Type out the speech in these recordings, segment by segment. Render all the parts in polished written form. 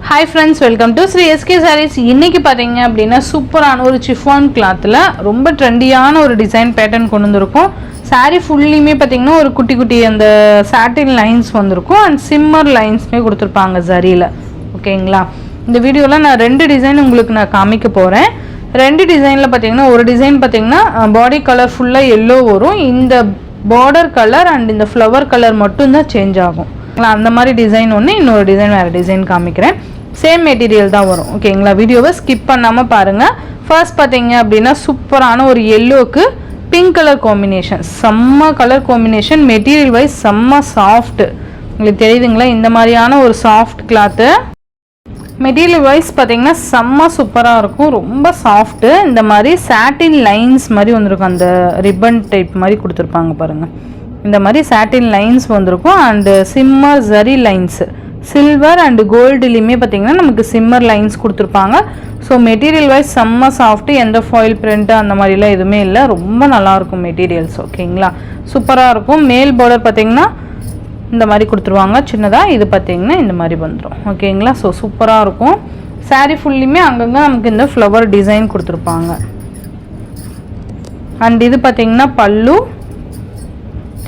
Hi friends, welcome to Sri SK Sarees. இன்னைக்கு பாத்தீங்க அப்படினா சூப்பரான ஒரு chiffon clothல ரொம்ப ட்ரெண்டியான ஒரு டிசைன் பேட்டர்ன் கொண்டு வந்திருக்கோம். saree ஃபுல்லியுமே பாத்தீங்கன்னா ஒரு குட்டி குட்டி அந்த satin lines வந்திருக்கும் and shimmer linesமே கொடுத்திருப்பாங்க ஜரியில. ஓகேங்களா? இந்த வீடியோல நான் ரெண்டு டிசைன் உங்களுக்கு நான் காமிக்க போறேன். ரெண்டு டிசைன்ல பாத்தீங்கன்னா ஒரு டிசைன் பாத்தீங்கன்னா பாடி கலர் ஃபுல்லா yellow வரும். இந்த border color and இந்த flower color மட்டும் தான் சேஞ்ச் ஆகும். அந்த மாதிரி டிசைன் ஒன்று, இன்னொரு டிசைன் வேறு டிசைன் காமிக்கிறேன். சேம் மெட்டீரியல் தான் வரும். ஓகேங்களா? வீடியோவை ஸ்கிப் பண்ணாமல் பாருங்கள். ஃபர்ஸ்ட் பார்த்தீங்க அப்படின்னா சூப்பரான ஒரு எல்லோக்கு பிங்க் கலர் காம்பினேஷன், செம்ம கலர் காம்பினேஷன், மெட்டீரியல் வைஸ் செம்ம சாஃப்ட்டு. உங்களுக்கு தெரியுதுங்களா? இந்த மாதிரியான ஒரு சாஃப்ட் கிளாத்து மெட்டீரியல் வைஸ் பார்த்தீங்கன்னா செம்ம சூப்பராக இருக்கும், ரொம்ப சாஃப்ட்டு. இந்த மாதிரி சாட்டின் லைன்ஸ் மாதிரி வந்திருக்கும், அந்த ரிப்பன் டைப் மாதிரி கொடுத்துருப்பாங்க பாருங்கள். இந்த மாதிரி சாட்டின் லைன்ஸ் வந்திருக்கும் and shimmer zari lines, silver and கோல்டுலேயுமே பார்த்திங்கன்னா நமக்கு சிம்மர் லைன்ஸ் கொடுத்துருப்பாங்க. ஸோ மெட்டீரியல் வைஸ் செம்ம சாஃப்ட்டு, எந்த ஃபாயில் பிரிண்ட்டு அந்த மாதிரிலாம் எதுவுமே இல்லை, ரொம்ப நல்லாயிருக்கும் மெட்டீரியல்ஸ். ஓகேங்களா? சூப்பராக இருக்கும். மேல் பார்டர் பார்த்திங்கன்னா இந்த மாதிரி கொடுத்துருவாங்க சின்னதாக, இது பார்த்திங்கன்னா இந்த மாதிரி வந்துடும். ஓகேங்களா? ஸோ சூப்பராக இருக்கும். சாரீ ஃபுல்லுமே அங்கங்கே நமக்கு இந்த ஃப்ளவர் டிசைன் கொடுத்துருப்பாங்க. அண்ட் இது பார்த்திங்கன்னா பல்லு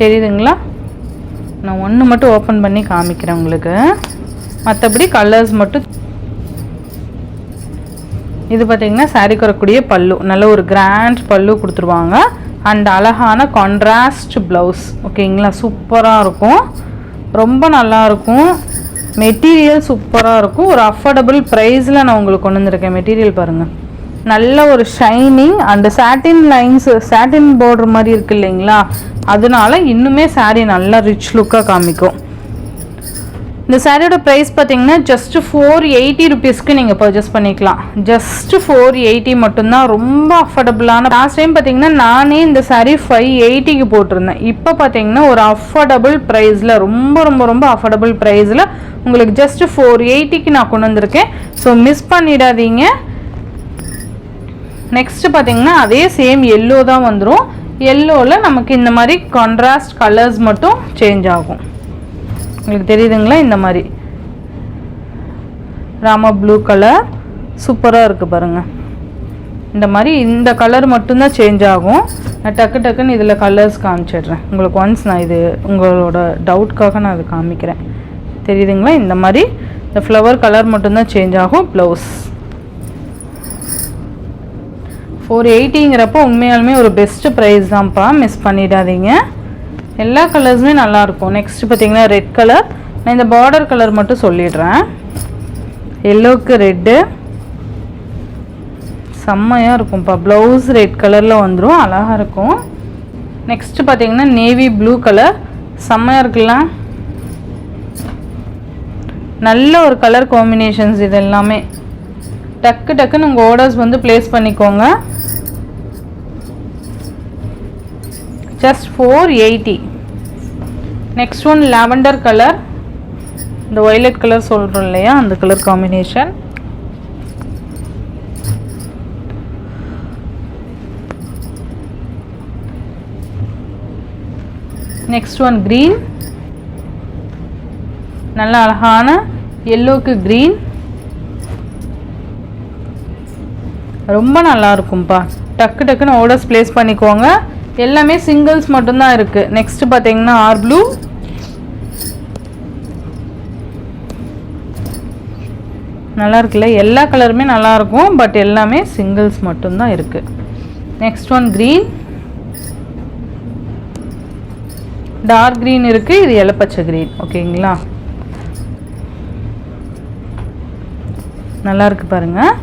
தெரியுதுங்களா? நான் ஒன்று மட்டும் ஓப்பன் பண்ணி காமிக்கிறேன் உங்களுக்கு, மற்றபடி கலர்ஸ் மட்டும். இது பார்த்திங்கன்னா சாரீக்கு வரக்கூடிய பல்லு, நல்ல ஒரு கிராண்ட் பல்லு கொடுத்துருவாங்க அண்ட் அழகான கான்ட்ராஸ்ட் ப்ளவுஸ். ஓகேங்களா? சூப்பராக இருக்கும், ரொம்ப நல்லாயிருக்கும். மெட்டீரியல் சூப்பராக இருக்கும். ஒரு அஃபோர்டபுள் ப்ரைஸில் நான் உங்களுக்கு கொண்டு வந்திருக்கேன். மெட்டீரியல் பாருங்கள், நல்ல ஒரு shining and satin lines, satin border மாதிரி இருக்குது இல்லைங்களா? அதனால இன்னுமே சாரீ நல்லா ரிச் லுக்காக காமிக்கும். இந்த சாரியோட ப்ரைஸ் பார்த்தீங்கன்னா ஜஸ்ட் 480 ருபீஸ்க்கு நீங்கள் பர்ச்சேஸ் பண்ணிக்கலாம். ஜஸ்ட் 480 மட்டும்தான், ரொம்ப அஃபோர்டபுளான. லாஸ்ட் டைம் பார்த்தீங்கன்னா நானே இந்த சாரீ 580க்கு போட்டிருந்தேன். இப்போ பார்த்தீங்கன்னா ஒரு அஃபோர்டபுள் ப்ரைஸில், ரொம்ப ரொம்ப ரொம்ப அஃபோர்டபுள் ப்ரைஸில் உங்களுக்கு ஜஸ்ட் 480க்கு நான் கொண்டு வந்திருக்கேன். ஸோ மிஸ் பண்ணிடாதீங்க. நெக்ஸ்ட்டு பார்த்தீங்கன்னா அதே சேம் எல்லோ தான் வந்துடும். எல்லோவில் நமக்கு இந்த மாதிரி கான்ட்ராஸ்ட் கலர்ஸ் மட்டும் சேஞ்ச் ஆகும். உங்களுக்கு தெரியுதுங்களா? இந்த மாதிரி ராமா ப்ளூ கலர் சூப்பராக இருக்குது பாருங்கள். இந்த மாதிரி இந்த கலர் மட்டும்தான் சேஞ்ச் ஆகும். நான் டக்குன்னு இதில் கலர்ஸ் காமிச்சிடுறேன் உங்களுக்கு. ஒன்ஸ் நான் இது உங்களோட டவுட்காக நான் இது காமிக்கிறேன். தெரியுதுங்களா? இந்த மாதிரி இந்த ஃப்ளவர் கலர் மட்டும்தான் சேஞ்ச் ஆகும். ப்ளவுஸ் 480ங்கிறப்போ உண்மையாலுமே ஒரு பெஸ்ட்டு ப்ரைஸ் தான்ப்பா, மிஸ் பண்ணிடாதீங்க. எல்லா கலர்ஸுமே நல்லாயிருக்கும். நெக்ஸ்ட்டு பார்த்தீங்கன்னா ரெட் கலர். நான் இந்த பார்டர் கலர் மட்டும் சொல்லிடுறேன். எல்லோவுக்கு ரெட்டு செம்மையாக இருக்கும்ப்பா. ப்ளவுஸ் ரெட் கலரில் வந்துடும், அழகாக இருக்கும். நெக்ஸ்ட்டு பார்த்தீங்கன்னா நேவி ப்ளூ கலர், செம்மையாக இருக்குல்ல? நல்ல ஒரு கலர் காம்பினேஷன்ஸ் இது எல்லாமே. டக்குன்னு உங்கள் ஆர்டர்ஸ் வந்து ப்ளேஸ் பண்ணிக்கோங்க. Just 480. Next one lavender colour, இந்த வயலட் கலர் சொல்கிறோம் இல்லையா, அந்த colour combination. Next one green, நல்ல அழகான எல்லோவுக்கு க்ரீன், ரொம்ப நல்லா இருக்கும்ப்பா. டக்குன்னு ஆர்டர்ஸ் ப்ளேஸ் பண்ணிக்கோங்க. எல்லாமே சிங்கிள்ஸ் மட்டும்தான் இருக்குது. நெக்ஸ்ட்டு பார்த்தீங்கன்னா ஆர் ப்ளூ, நல்லா இருக்குல்ல? எல்லா கலருமே நல்லாயிருக்கும், பட் எல்லாமே சிங்கிள்ஸ் மட்டும்தான் இருக்குது. Next one green, dark green இருக்குது, இது இலப்பச்சை க்ரீன். ஓகேங்களா? நல்லா இருக்குது பாருங்கள்.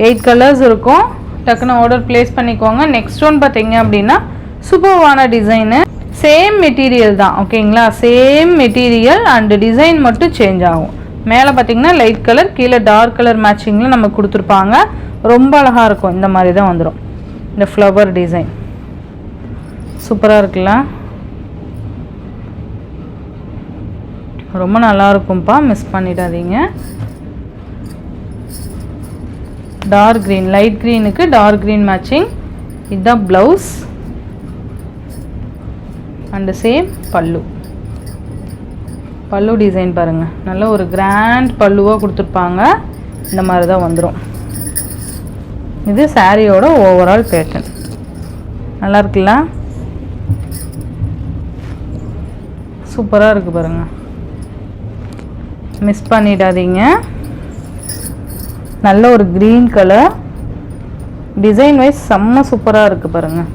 8 கலர்ஸ் இருக்கும். டக்குன்னு ஆர்டர் ப்ளேஸ் பண்ணிக்கோங்க. நெக்ஸ்ட் ஒன் பார்த்தீங்க அப்படின்னா சூப்பர்வான டிசைனு, சேம் மெட்டீரியல் தான். ஓகேங்களா? சேம் மெட்டீரியல் அண்டு டிசைன் மட்டும் சேஞ்ச் ஆகும். மேலே பார்த்தீங்கன்னா லைட் கலர், கீழே டார்க் கலர் மேட்சிங்கில் நமக்கு கொடுத்துருப்பாங்க. ரொம்ப அழகாக இருக்கும். இந்த மாதிரி தான் வந்துடும் இந்த ஃப்ளவர் டிசைன். சூப்பராக இருக்குல்ல? ரொம்ப நல்லாயிருக்கும்ப்பா, மிஸ் பண்ணிடாதீங்க. டார்க் க்ரீன், லைட் க்ரீனுக்கு டார்க் க்ரீன் மேட்சிங். இதுதான் blouse and same pallu. Pallu design பாருங்கள், நல்ல ஒரு கிராண்ட் பல்லுவாக கொடுத்துருப்பாங்க. இந்த மாதிரி தான் வந்துடும். இது சாரியோட ஓவரால் பேட்டர்ன். நல்லா இருக்குல்ல, சூப்பராக இருக்குது பாருங்கள். மிஸ் பண்ணிடாதீங்க. நல்ல ஒரு க்ரீன் கலர், டிசைன் வைஸ் செம்ம சூப்பராக இருக்குது பாருங்கள்.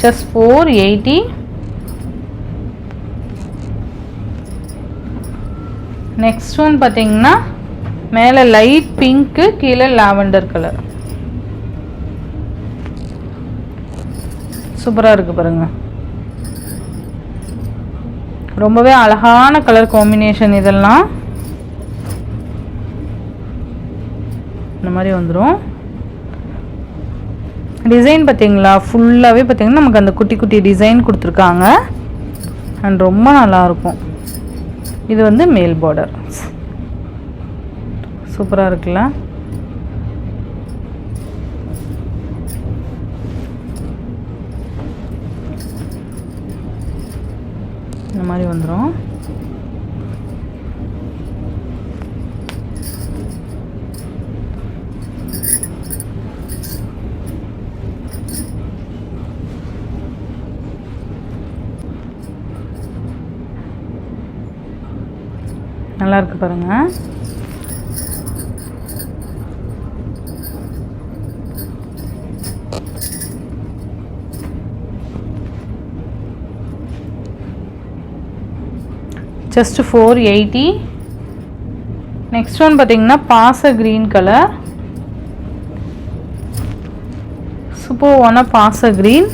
ஜஸ்ட் 480. நெக்ஸ்ட் ஒன் பார்த்தீங்கன்னா மேலே லைட் பிங்க்கு, கீழே லாவெண்டர் கலர். சூப்பராக இருக்குது பாருங்கள். ரொம்பவே அழகான கலர் காம்பினேஷன். இதெல்லாம் இந்த மாதிரி வந்துடும். டிசைன் பார்த்தீங்களா, ஃபுல்லாகவே பார்த்தீங்கன்னா நமக்கு அந்த குட்டி குட்டி டிசைன் கொடுத்துருக்காங்க. அண்ட் ரொம்ப நல்லாயிருக்கும். இது வந்து மேல் பார்டர். சூப்பராக இருக்குல்ல. இந்த மாதிரி வந்துடும். நல்லா இருக்கு பாருங்க. ஜஸ்ட் 480. நெக்ஸ்ட் ஒன் பார்த்தீங்கன்னா பாச கிரீன் கலர். சூப்பர்வான பாச கிரீன்.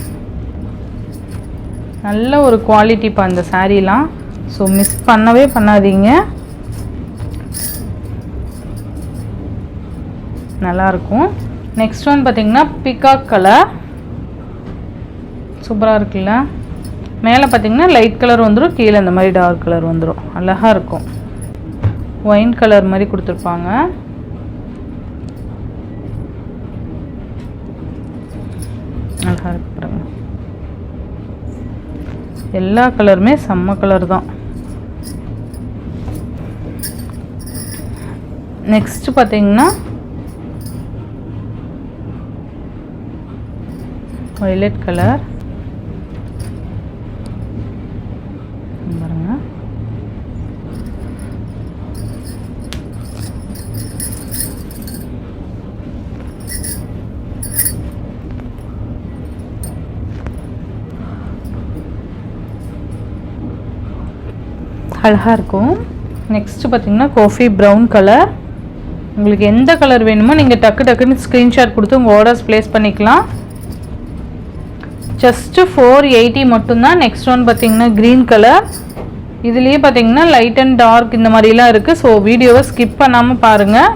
நல்ல ஒரு குவாலிட்டி இப்போ அந்த சாரீலாம். ஸோ மிஸ் பண்ணவே பண்ணாதீங்க. நல்லாயிருக்கும். நெக்ஸ்ட் ஒன் பார்த்தீங்கன்னா பிகாக் கலர். சூப்பராக இருக்குல்ல. மேலே பார்த்தீங்கன்னா லைட் கலர் வந்துடும், கீழே இந்த மாதிரி டார்க் கலர் வந்துடும். அழகாக இருக்கும். ஒயின் கலர் மாதிரி கொடுத்துருப்பாங்க. அழகாக இருக்கு பாருங்க. எல்லா கலருமே செம்ம கலர் தான். நெக்ஸ்ட் பார்த்தீங்கன்னா வயலட் கலர் பாருங்க. அழகாக இருக்கும். நெக்ஸ்ட் பார்த்தீங்கன்னா காஃபி ப்ரௌன் கலர். உங்களுக்கு எந்த கலர் வேணுமோ நீங்கள் டக்கு டக்குன்னு ஸ்க்ரீன்ஷாட் கொடுத்து உங்கள் ஆர்டர்ஸ் ப்ளேஸ் பண்ணிக்கலாம். ஜஸ்ட்டு 480 மட்டும்தான். நெக்ஸ்ட் ஒன் பார்த்தீங்கன்னா க்ரீன் கலர். இதுலேயே பார்த்தீங்கன்னா லைட் அண்ட் டார்க் இந்த மாதிரிலாம் இருக்குது. ஸோ வீடியோவை ஸ்கிப் பண்ணாமல் பாருங்கள்.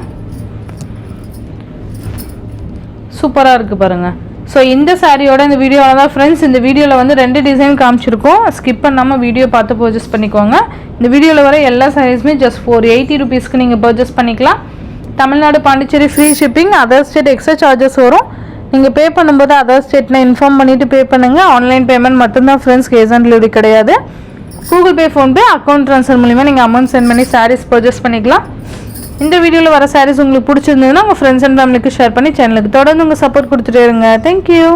சூப்பராக இருக்குது பாருங்கள். ஸோ இந்த சாரியோட இந்த வீடியோவில் தான் ஃப்ரெண்ட்ஸ், இந்த வீடியோவில் வந்து 2 டிசைன் காமிச்சிருக்கோம். ஸ்கிப் பண்ணாமல் வீடியோ பார்த்து பர்ச்சேஸ் பண்ணிக்கோங்க. இந்த வீடியோவில் வர எல்லா சாரீஸுமே ஜஸ்ட் 480 ருபீஸ்க்கு நீங்கள் பர்ச்சேஸ் பண்ணிக்கலாம். Tamil Nadu, Pondicherry free shipping. Other state extra charges வரும். நீங்கள் பே பண்ணும்போது அதர் ஸ்டேட்டில் இன்ஃபார்ம் பண்ணிவிட்டு பே பண்ணுங்கள். ஆன்லைன் பேமெண்ட் மட்டும்தான் ஃப்ரெண்ட்ஸ், கேஷ் ஆன் டெலிவரி கிடையாது. Google Pay, PhonePe, account transfer மூலிமா நீங்கள் அமௌண்ட் சென்ட் பண்ணி சாரீஸ் பர்ச்சேஸ் பண்ணிக்கலாம். இந்த வீடியோவில் வர சாரீஸ் உங்களுக்கு பிடிச்சிருந்ததுன்னா உங்கள் ஃப்ரெண்ட்ஸ் அண்ட் ஃபேமிலிக்கு ஷேர் பண்ணி சேனலுக்கு தொடர்ந்து உங்கள் சப்போர்ட் கொடுத்துட்டே இருங்க. தேங்க்யூ.